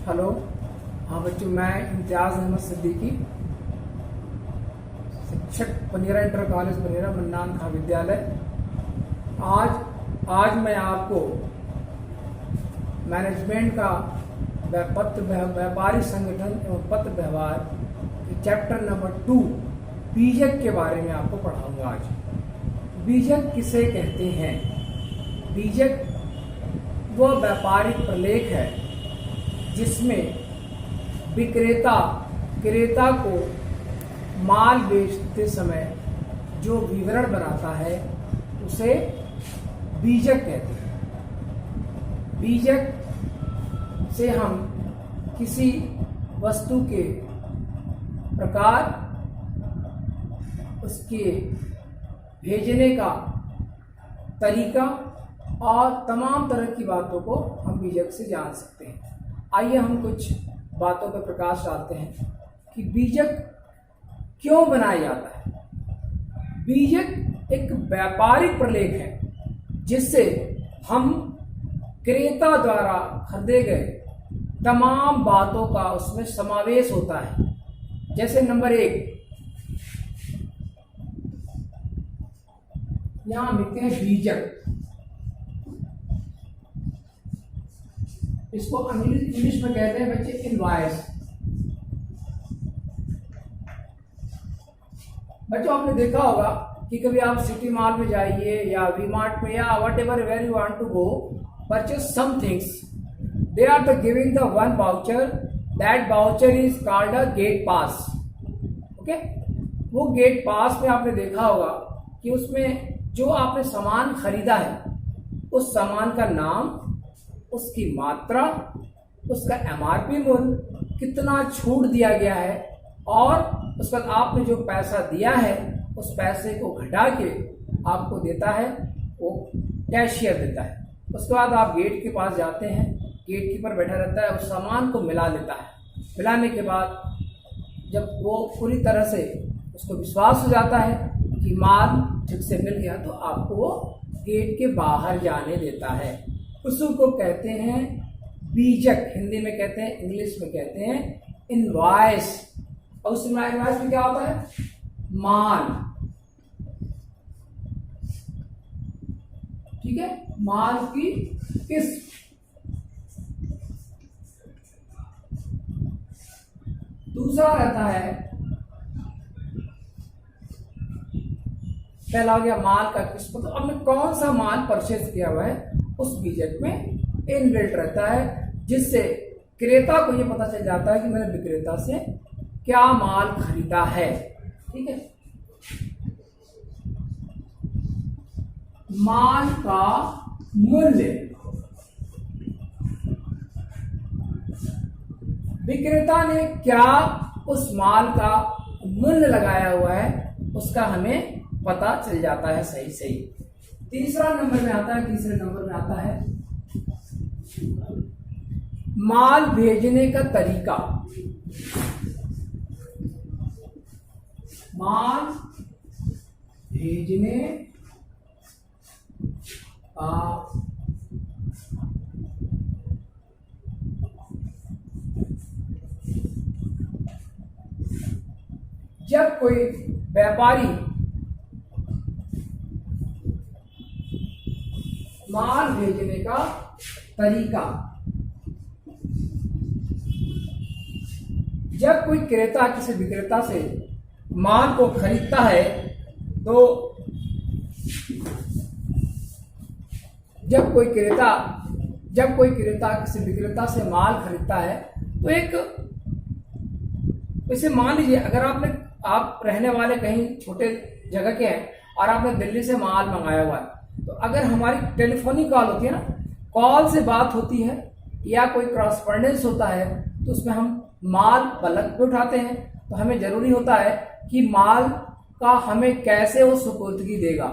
Hello. हाँ बच्चों, मैं इम्तियाज़ अहमद सिद्दीकी, शिक्षक पनीरा इंटर कॉलेज पनीरा मन्नान खां विद्यालय। आज मैं आपको मैनेजमेंट का व्यापारिक संगठन एवं पत्र व्यवहार के चैप्टर नंबर 2 बीजक के बारे में आपको पढ़ाऊंगा। आज बीजक किसे कहते हैं? बीजक वह व्यापारिक प्रलेख है जिसमें क्रेता को माल बेचते समय जो विवरण बनाता है उसे बीजक कहते हैं। बीजक से हम किसी वस्तु के प्रकार, उसके भेजने का तरीका और तमाम तरह की बातों को हम बीजक से जान सकते हैं। आइए हम कुछ बातों पर प्रकाश डालते हैं कि बीजक क्यों बनाया जाता है। बीजक एक व्यापारिक प्रलेख है जिससे हम क्रेता द्वारा खरीदे गए तमाम बातों का उसमें समावेश होता है। जैसे नंबर 1, यहां लिखते हैं बीजक। इसको इंग्लिश में कहते हैं बच्चे इनवॉइस। बच्चों, आपने देखा होगा कि कभी आप सिटी मॉल में जाइए या वी मार्ट में या whatever where you want to go purchase some things, they are the giving the one voucher, that voucher is called a gate pass. Okay, वो गेट पास में आपने देखा होगा कि उसमें जो आपने सामान खरीदा है उस सामान का नाम, उसकी मात्रा, उसका MRP मूल्य, कितना छूट दिया गया है और उसके बाद आपने जो पैसा दिया है उस पैसे को घटा के आपको देता है, वो कैशियर देता है। उसके बाद आप गेट के पास जाते हैं, गेट कीपर बैठा रहता है, उस सामान को मिला लेता है। मिलाने के बाद जब वो पूरी तरह से उसको विश्वास हो जाता है कि माल ठीक से मिल गया तो आपको वो गेट के बाहर जाने देता है। उसको कहते हैं बीजक। हिंदी में कहते हैं, इंग्लिश में कहते हैं इनवॉइस। और उस इनवॉइस में क्या होता है? माल। ठीक है, माल की किस्म। दूसरा रहता है, पहला हो गया माल का किस्म, तो आपने कौन सा माल परचेज किया हुआ है उस बीजक में इनबिल्ट रहता है, जिससे क्रेता को यह पता चल जाता है कि मैंने विक्रेता से क्या माल खरीदा है। ठीक है, माल का मूल्य, विक्रेता ने क्या उस माल का मूल्य लगाया हुआ है उसका हमें पता चल जाता है सही। तीसरे नंबर में आता है माल भेजने का तरीका। माल भेजने का जब कोई व्यापारी माल भेजने का तरीका, जब कोई क्रेता किसी विक्रेता से माल को खरीदता है तो जब कोई क्रेता किसी विक्रेता से माल खरीदता है तो एक, वैसे मान लीजिए अगर आप रहने वाले कहीं छोटे जगह के हैं और आपने दिल्ली से माल मंगाया हुआ है, तो अगर हमारी टेलीफोनिक कॉल होती है ना, कॉल से बात होती है या कोई क्रॉसपॉन्डेंस होता है, तो उसमें हम माल पलक पे उठाते हैं। तो हमें जरूरी होता है कि माल का हमें कैसे वो सुपुर्दगी देगा,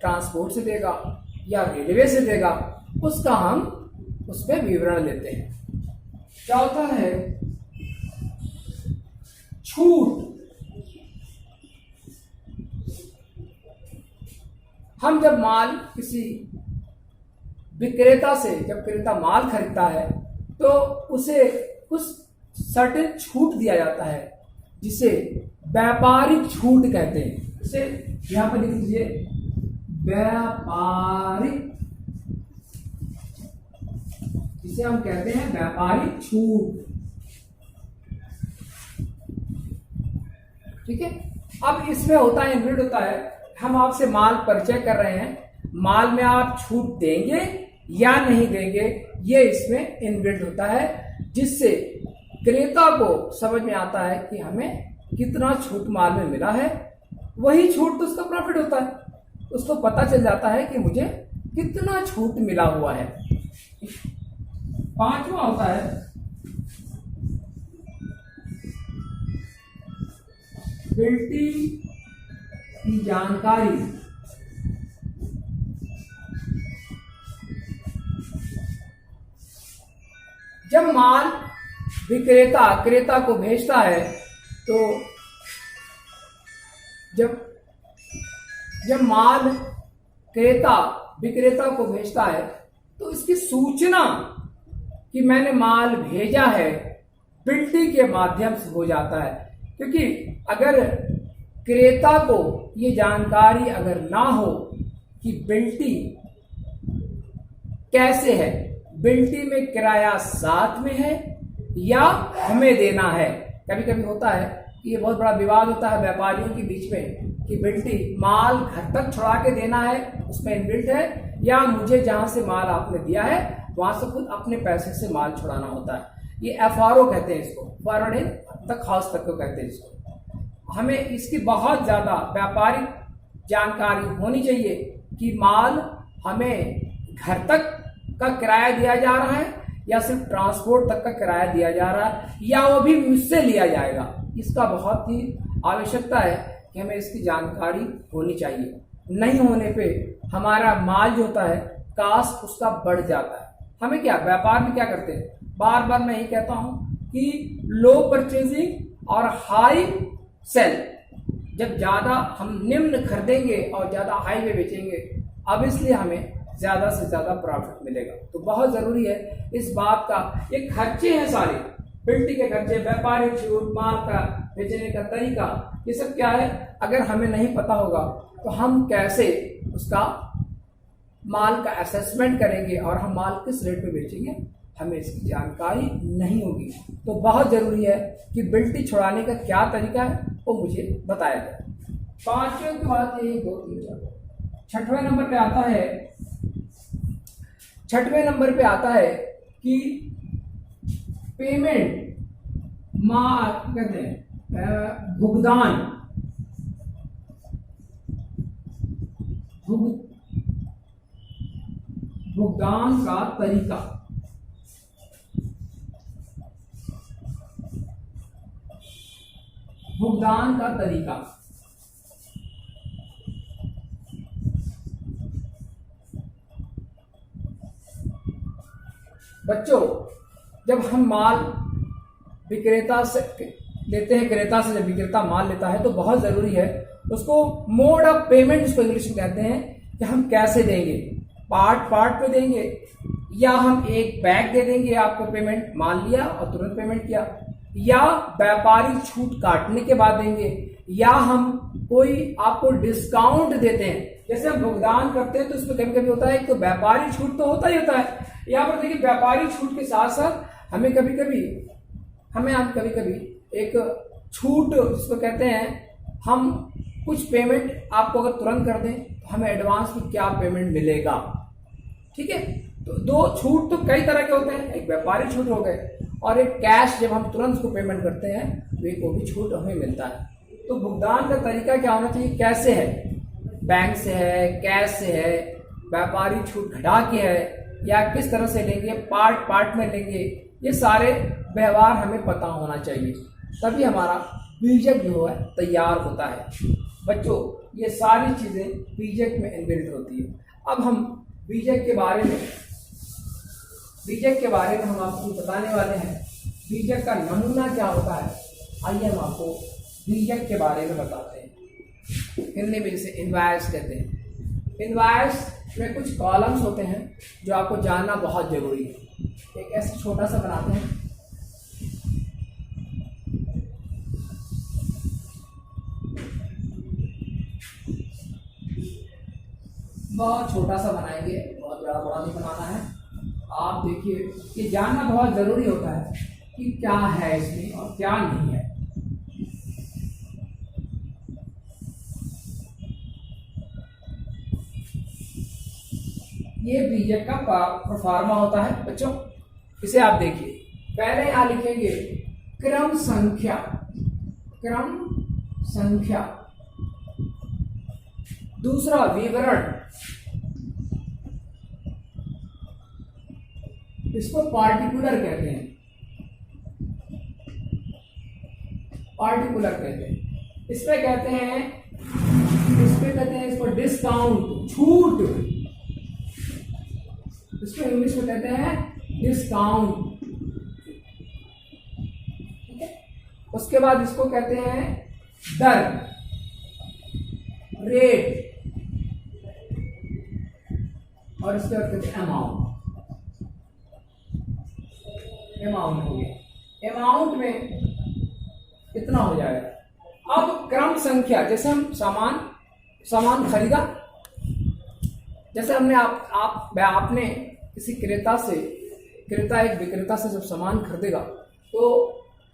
ट्रांसपोर्ट से देगा या रेलवे से देगा, उसका हम उस पर विवरण लेते हैं। चौथा है छूट। हम जब माल किसी विक्रेता से, जब क्रेता माल खरीदता है तो उसे कुछ सर्टेन छूट दिया जाता है, जिसे व्यापारिक छूट कहते हैं। इसे यहां पर लिख लीजिए, व्यापारिक, जिसे हम कहते हैं व्यापारिक छूट। ठीक है। अब इसमें होता है, इनबिल्ट होता है, हम आपसे माल परिचय कर रहे हैं, माल में आप छूट देंगे या नहीं देंगे, ये इसमें इनबिल्ट होता है, जिससे क्रेता को समझ में आता है कि हमें कितना छूट माल में मिला है। वही छूट तो उसका प्रॉफिट होता है, उसको पता चल जाता है कि मुझे कितना छूट मिला हुआ है। पांचवा होता है बिल्टी की जानकारी। जब माल विक्रेता क्रेता को भेजता है, तो जब माल क्रेता विक्रेता को भेजता है, तो इसकी सूचना कि मैंने माल भेजा है बिल्टी के माध्यम से हो जाता है। क्योंकि अगर क्रेता को ये जानकारी अगर ना हो कि बिल्टी कैसे है, बिल्टी में किराया साथ में है या हमें देना है। कभी कभी होता है कि ये बहुत बड़ा विवाद होता है व्यापारियों के बीच में कि बिल्टी माल घर तक छुड़ा के देना है, उसमें इनबिल्ट है, या मुझे जहां से माल आपने दिया है वहां से खुद अपने पैसे से माल छुड़ाना होता है। ये FRO कहते हैं इसको, फॉरवर्ड तक हाउस तक को कहते हैं इसको। हमें इसकी बहुत ज्यादा व्यापारिक जानकारी होनी चाहिए कि माल हमें घर तक का किराया दिया जा रहा है या सिर्फ ट्रांसपोर्ट तक का किराया दिया जा रहा है, या वो भी मुझसे लिया जाएगा। इसका बहुत ही आवश्यकता है कि हमें इसकी जानकारी होनी चाहिए। नहीं होने पे हमारा माल जो होता है कास्ट उसका बढ़ जाता है। हमें क्या व्यापार में क्या करते हैं, बार बार मैं यही कहता हूं कि लो परचेजिंग और हाई सेल। जब ज्यादा हम निम्न खरीदेंगे और ज्यादा हाई में बेचेंगे, अब इसलिए हमें ज्यादा से ज्यादा प्रॉफिट मिलेगा। तो बहुत जरूरी है इस बात का, ये खर्चे हैं सारे, बिल्टी के खर्चे, व्यापारिक छूट, माल का बेचने का तरीका, ये सब क्या है, अगर हमें नहीं पता होगा तो हम कैसे उसका माल का असेसमेंट करेंगे और हम माल किस रेट पे बेचेंगे, हमें इसकी जानकारी नहीं होगी। तो बहुत जरूरी है कि बिल्टी छुड़ाने का क्या तरीका है वो मुझे बताया जाए। पांचवें के बाद 1 2 3 4 छठवें नंबर पे आता है, छठवें नंबर पे आता है कि पेमेंट कहते हैं भुगतान, भुगतान का तरीका। भुगतान का तरीका बच्चों, जब हम माल विक्रेता से लेते हैं, क्रेता से जब विक्रेता माल लेता है, तो बहुत जरूरी है उसको मोड ऑफ पेमेंट, इसको इंग्लिश में कहते हैं, कि हम कैसे देंगे, पार्ट पे देंगे, या हम एक बैग दे देंगे आपको पेमेंट, माल लिया और तुरंत पेमेंट किया, या व्यापारिक छूट काटने के बाद देंगे, या हम कोई आपको डिस्काउंट देते हैं। जैसे हम भुगतान करते हैं तो इसमें कभी कभी होता है तो व्यापारिक छूट तो होता ही होता है। यहाँ पर देखिए व्यापारिक छूट के साथ साथ हमें कभी कभी एक छूट जिसको कहते हैं, हम कुछ पेमेंट आपको अगर तुरंत कर दें तो हमें एडवांस में क्या पेमेंट मिलेगा। ठीक है, तो दो छूट तो कई तरह के होते हैं, एक व्यापारिक छूट हो गए और एक कैश, जब हम तुरंत उसको पेमेंट करते हैं तो एक वो भी छूट हमें मिलता है। तो भुगतान का तरीका क्या होना चाहिए, कैसे है, बैंक से है, कैश से है, व्यापारिक छूट घटा के है, या किस तरह से लेंगे, पार्ट में लेंगे, ये सारे व्यवहार हमें पता होना चाहिए, तभी हमारा बीजक जो है तैयार होता है। बच्चों, ये सारी चीजें बीजक में इनबिल्ट होती है। अब हम बीजक के बारे में हम आपको बताने वाले हैं, बीजक का नमूना क्या होता है। आइए हम आपको बीजक के बारे में बताते हैं। हिंदी में इसे इनवॉइस कहते हैं। इनवॉइस में कुछ कॉलम्स होते हैं जो आपको जानना बहुत जरूरी है। एक ऐसे छोटा सा बनाते हैं, बहुत छोटा सा बनाएंगे, बहुत बड़ा बड़ा नहीं बनाना है। आप देखिए, ये जानना बहुत जरूरी होता है कि क्या है इसमें और क्या नहीं है। ये बीजेड का प्रोफार्मा होता है बच्चों। इसे आप देखिए, पहले यहां लिखेंगे क्रम संख्या, क्रम संख्या। दूसरा विवरण, इसको पार्टिकुलर कहते हैं, पार्टिकुलर कहते हैं। इसमें कहते हैं, इसमें कहते हैं इसको डिस्काउंट, छूट। इसको इंग्लिश में कहते हैं डिस्काउंट। ठीक है। उसके बाद इसको कहते हैं दर, रेट, और इसके बाद कहते हैं अमाउंट। अमाउंट हो गया, अमाउंट में कितना हो जाएगा। अब क्रम संख्या, जैसे हम सामान खरीदा, जैसे हमने आपने किसी क्रेता एक विक्रेता से जब सामान खरीदेगा तो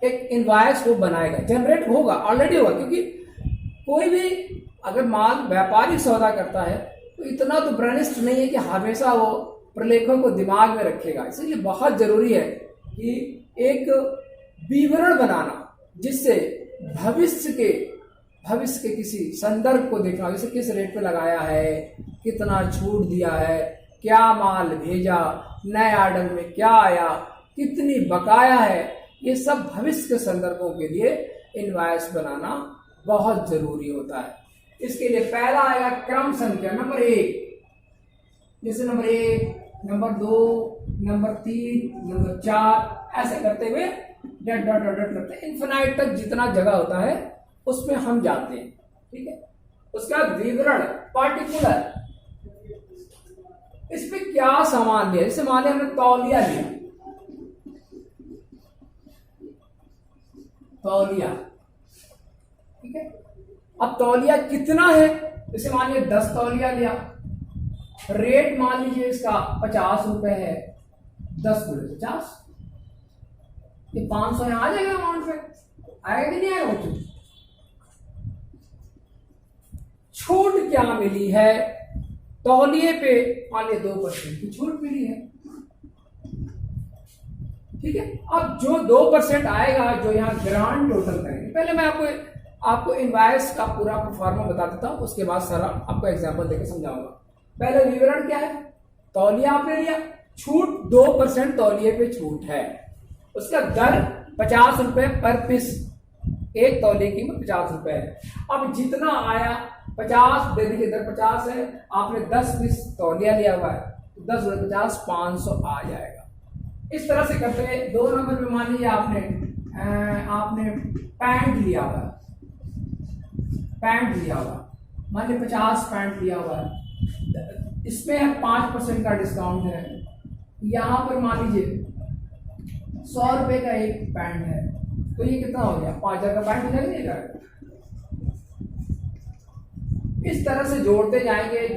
एक इनवॉइस वो बनाएगा, जनरेट होगा, ऑलरेडी होगा, क्योंकि कोई भी अगर माल व्यापारिक सौदा करता है तो इतना तो ब्रनिस्ट नहीं है कि हमेशा वो प्रलेखों को दिमाग में रखेगा। इसीलिए बहुत जरूरी है कि एक विवरण बनाना, जिससे भविष्य के किसी संदर्भ को देखना, जैसे किस रेट पे लगाया है, कितना छूट दिया है, क्या माल भेजा, नए ऑर्डर में क्या आया, कितनी बकाया है, ये सब भविष्य के संदर्भों के लिए इनवॉइस बनाना बहुत जरूरी होता है। इसके लिए पहला आएगा क्रम संख्या, नंबर 1, जैसे नंबर 1, नंबर 2, नंबर 3, नंबर 4, ऐसे करते हुए डॉट डॉट डॉट करते इन्फिनाइट तक जितना जगह होता है उसमें हम जाते हैं। ठीक है। उसका विवरण, पार्टिकुलर, इस पे क्या सामान लिया, जैसे मान लिया हमने तौलिया लिया, तौलिया। ठीक है। अब तौलिया कितना है, जैसे मान लिया 10 तौलिया लिया, रेट मान लीजिए इसका 50 रुपए है, 10 गुणे 50, ये 500 यहां आ जाएगा अमाउंट पे, आएगा कि नहीं आएगा। छूट क्या मिली है, तौलिए पे मान लीजिए 2% की छूट मिली है। ठीक है। अब जो 2% आएगा, जो यहाँ ग्रांड टोटल करेंगे, पहले मैं आपको इनवॉइस का पूरा प्रोफार्मा बता देता हूं, उसके बाद सारा आपको एग्जांपल देकर समझाऊंगा। पहले विवरण क्या है, तौलिया आपने लिया, छूट 2% तौलिए पे छूट है, उसका दर 50 रुपए पर पीस, एक तौलिए की कीमत 50 रुपए है। अब जितना आया 50 दे दी, दर 50 है, आपने 10 पीस तौलिया लिया हुआ है, तो 10 गुणे 50, 500 आ जाएगा। इस तरह से करते हैं। 2 नंबर में मान लीजिए आपने पैंट लिया हुआ है, पैंट लिया हुआ, मान लीजिए 50 पैंट लिया हुआ है, इसमें 5% का डिस्काउंट है, यहां पर मान लीजिए 100 रुपए का एक पैंट है, तो ये कितना हो गया, 5000 का पैंट हो जाएगा। इस तरह से जोड़ते जाएंगे,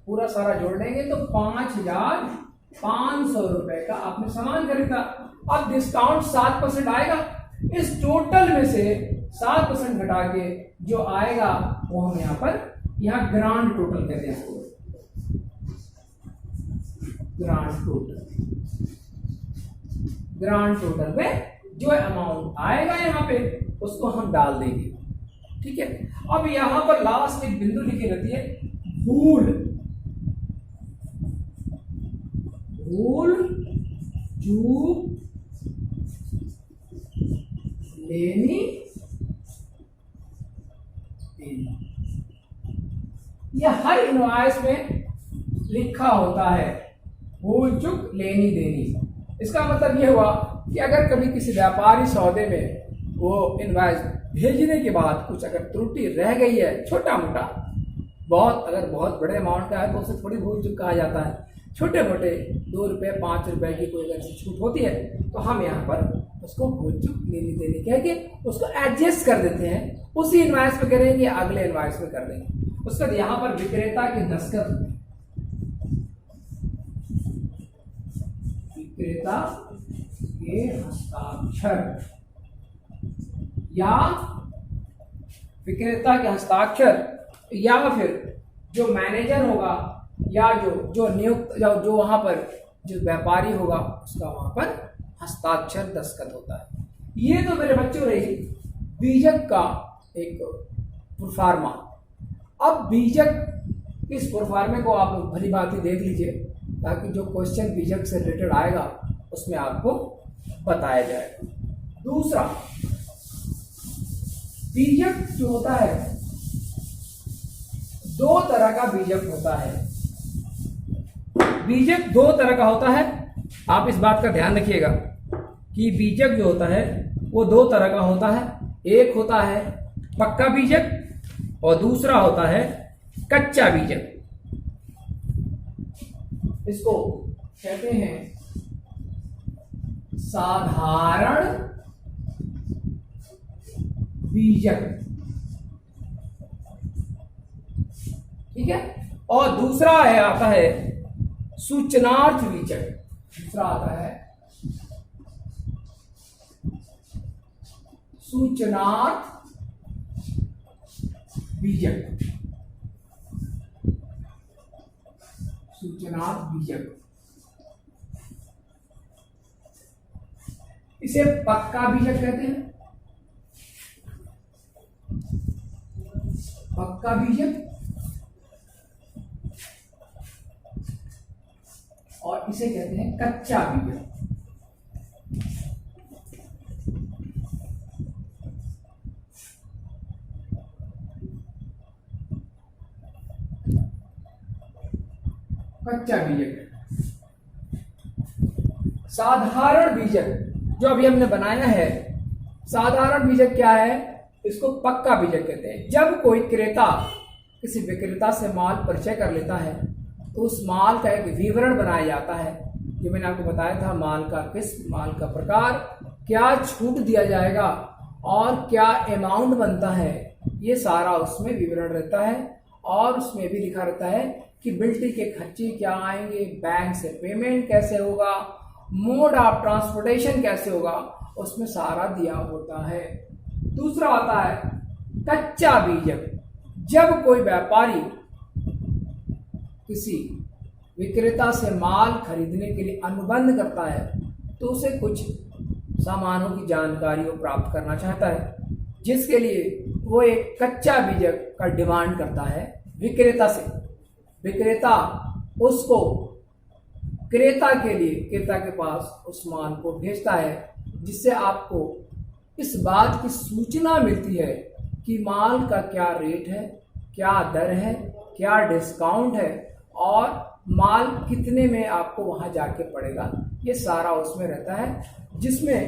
पूरा सारा जोड़ देंगे तो 5500 रुपए का आपने सामान खरीदा। अब डिस्काउंट 7% आएगा, इस टोटल में से 7% घटा के जो आएगा वो हम यहाँ ग्रांड टोटल कहते हैं, ग्रांड टोटल में जो अमाउंट आएगा यहाँ पे उसको हम डाल देंगे। ठीक है। अब यहां पर लास्ट एक बिंदु लिखी रहती है, भूल चूक लेनी देनी, यह हर इनवॉइस में लिखा होता है, भूल चूक लेनी देनी। इसका मतलब यह हुआ कि अगर कभी किसी व्यापारी सौदे में वो इनवॉइस भेजने के बाद कुछ अगर त्रुटि रह गई है, छोटा मोटा, अगर बहुत बड़े अमाउंट का है तो उसे थोड़ी भूल चूक कहा जाता है, छोटे मोटे 2 रुपये 5 रुपये की कोई अगर छूट होती है तो हम यहाँ पर उसको भूल चूक लेने देने कह के उसको एडजस्ट कर देते हैं, उसी इनवाइस में करेंगे, अगले इनवाइस में कर देंगे। उसके बाद यहाँ पर विक्रेता के दस्तखत होते हैं, विक्रेता के हस्ताक्षर या विक्रेता के हस्ताक्षर या फिर जो मैनेजर होगा या जो नियुक्त या जो वहां पर जो व्यापारी होगा उसका वहां पर हस्ताक्षर दस्तखत होता है। ये तो मेरे बच्चों रही बीजक का एक प्रोफार्मा। अब बीजक इस प्रोफार्मे को आप भली भांति देख लीजिए ताकि जो क्वेश्चन बीजक से रिलेटेड आएगा उसमें आपको बताया जाएगा। दूसरा, बीजक जो होता है 2 तरह का बीजक होता है। बीजक 2 तरह का होता है, आप इस बात का ध्यान रखिएगा कि बीजक जो होता है वो 2 तरह का होता है। एक होता है पक्का बीजक और दूसरा होता है कच्चा बीजक। इसको कहते हैं साधारण बीजक, ठीक है। और दूसरा है आता है सूचनार्थ बीजक। दूसरा आता है सूचनार्थ बीजक। सूचनार्थ बीजक इसे पक्का बीजक कहते हैं, पक्का बीजक, और इसे कहते हैं कच्चा बीजक। कच्चा बीजक। साधारण बीजक जो अभी हमने बनाया है, साधारण बीजक क्या है? इसको पक्का बीजक कहते हैं। जब कोई क्रेता किसी विक्रेता से माल परिचय कर लेता है तो उस माल का एक विवरण बनाया जाता है, जो मैंने आपको बताया था, माल का किस्म, माल का प्रकार, क्या छूट दिया जाएगा और क्या अमाउंट बनता है, ये सारा उसमें विवरण रहता है। और उसमें भी लिखा रहता है कि बिल्टी के खर्चे क्या आएंगे, बैंक से पेमेंट कैसे होगा, मोड ऑफ ट्रांसपोर्टेशन कैसे होगा, उसमें सारा दिया होता है। दूसरा आता है कच्चा बीजक। जब कोई व्यापारी किसी विक्रेता से माल खरीदने के लिए अनुबंध करता है तो उसे कुछ सामानों की जानकारी वो प्राप्त करना चाहता है, जिसके लिए वो एक कच्चा बीजक का डिमांड करता है विक्रेता से। विक्रेता उसको क्रेता के लिए क्रेता के पास उस माल को भेजता है, जिससे आपको इस बात की सूचना मिलती है कि माल का क्या रेट है, क्या दर है, क्या डिस्काउंट है और माल कितने में आपको वहां जाके पड़ेगा। ये सारा उसमें रहता है। जिसमें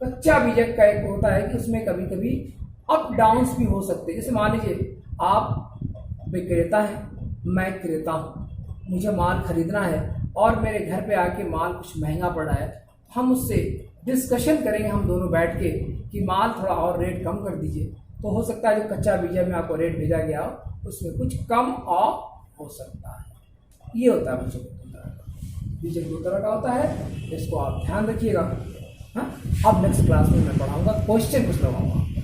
कच्चा बीजक का एक होता है कि उसमें कभी कभी अप डाउन्स भी हो सकते हैं। जैसे मान लीजिए आप विक्रेता है, मैं क्रेता हूँ, मुझे माल खरीदना है और मेरे घर पे आके माल कुछ महंगा पड़ा है, हम उससे डिस्कशन करेंगे, हम दोनों बैठ के, कि माल थोड़ा और रेट कम कर दीजिए। तो हो सकता है जो कच्चा बीजक में आपको रेट भेजा गया हो उसमें कुछ कम ऑफ हो सकता है। ये होता है बच्चों को बीजक 2 तरह का होता है, इसको आप ध्यान रखिएगा। हाँ, अब नेक्स्ट क्लास में मैं पढ़ाऊंगा, क्वेश्चन कुछ लगाऊंगा।